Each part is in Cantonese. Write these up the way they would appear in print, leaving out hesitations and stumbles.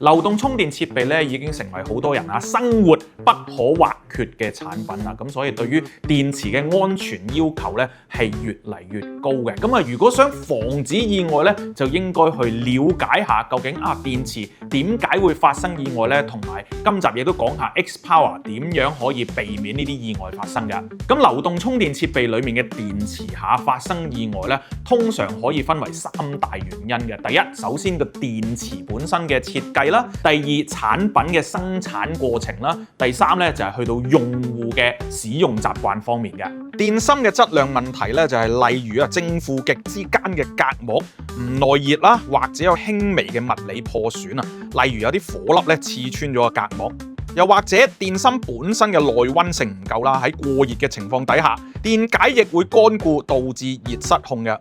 流動充電設備咧已經成為好多人生活不可或缺嘅產品啦，咁所以對於電池嘅安全要求咧係越嚟越高嘅。咁如果想防止意外咧，就應該去了解下究竟電池點解會發生意外咧，同埋今集亦都講下 XPower 點樣可以避免呢啲意外發生嘅。咁流動充電設備裡面嘅電池發生意外咧，通常可以分為三大原因嘅。第一，首先個電池本身嘅設計啦；第二，產品嘅生產過程啦；第三咧就係去到用戶嘅使用習慣方面嘅。電芯嘅質量問題咧就係例如正負極之間嘅隔膜唔耐熱啦，或者有輕微嘅物理破損啊，例如有啲火粒咧刺穿咗個隔膜。又或者電芯本身嘅內溫性唔夠啦，喺過熱嘅情況底下，電解液會乾固，導致熱失控嘅。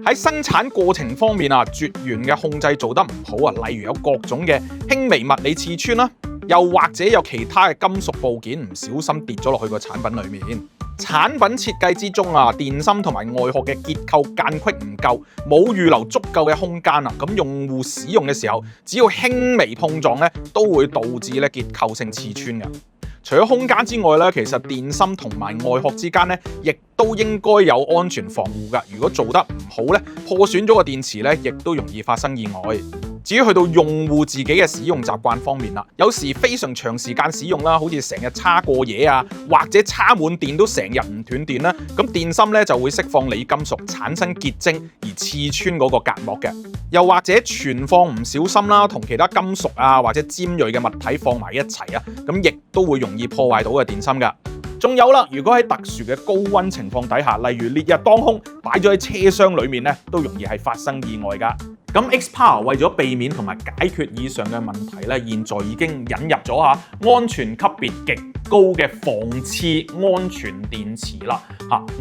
喺生產過程方面絕緣嘅控制做得唔好例如有各種嘅輕微物理刺穿啦，又或者有其他嘅金屬部件唔小心跌咗落去個產品裡面。產品設計之中電芯同埋外殼嘅結構間隙唔夠，冇預留足夠嘅空間咁用戶使用嘅時候，只要輕微碰撞咧，都會導致咧結構性刺穿嘅。除咗空間之外咧，其實電芯同埋外殼之間咧，亦都應該有安全防護㗎。如果做得唔好咧，破損咗個電池咧，亦都容易發生意外。至於去到用戶自己嘅使用習慣方面啦，有時非常長時間使用啦，好似成日叉過夜或者叉滿電都成日唔斷電啦，咁電芯咧就會釋放鋰金屬產生結晶而刺穿嗰個隔膜嘅。又或者存放唔小心啦，同其他金屬或者尖銳嘅物體放埋一齊咁亦都會容易破壞到嘅電芯㗎。仲有啦，如果喺特殊嘅高溫情況底下，例如烈日當空，擺咗喺車廂裡面咧，都容易係發生意外㗎。咁 XPower 為咗避免同埋解決以上嘅問題咧，現在已經引入咗安全級別極高嘅防刺安全電池啦。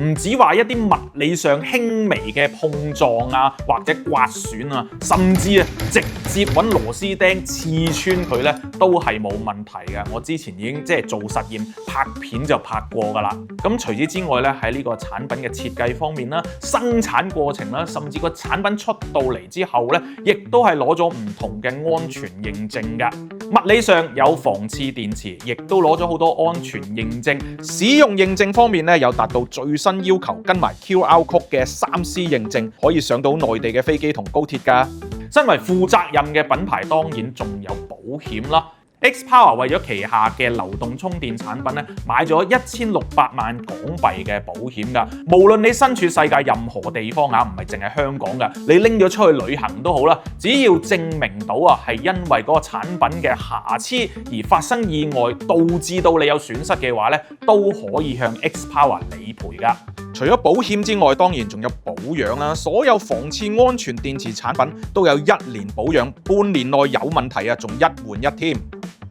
唔止話一啲物理上輕微嘅碰撞或者刮損甚至直接揾螺絲釘刺穿佢咧，都係冇問題嘅。我之前已經做實驗拍片就拍過㗎啦。咁除此之外咧，喺呢個產品嘅設計方面啦、生產過程啦，甚至個產品出到嚟之後咧，亦都係攞咗唔同嘅安全認證㗎。物理上有防刺電池，亦都攞咗好多安全認證。使用認證方面咧，有達到最新要求，跟埋 QR Code 嘅3C 認證，可以上到內地嘅飛機同高鐵㗎。身為負責任嘅品牌，當然仲有保險啦。XPower 為咗旗下嘅流動充電產品咧，買咗1600萬港幣嘅保險㗎。無論你身處世界任何地方唔係淨係香港㗎，你拎咗出去旅行都好啦，只要證明到係因為嗰個產品嘅瑕疵而發生意外，導致到你有損失嘅話咧，都可以向 XPower 理賠㗎。除咗保險之外，當然仲有保養啦。所有防刺安全電池產品都有1年保養，半年內有問題仲一換一添。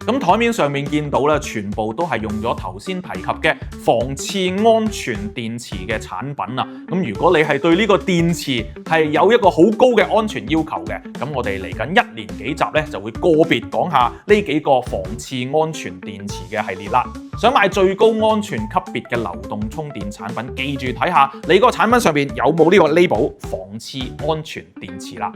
咁台面上面見到咧，全部都係用咗頭先提及嘅防刺安全電池嘅產品啊。咁如果你係對呢個電池係有一個好高嘅安全要求嘅，咁我哋嚟緊1年幾集咧就會個別講下呢幾個防刺安全電池嘅系列啦。想買最高安全級別嘅流動充電產品，記住睇下你個產品上面有冇呢個 label 防刺安全電池啦。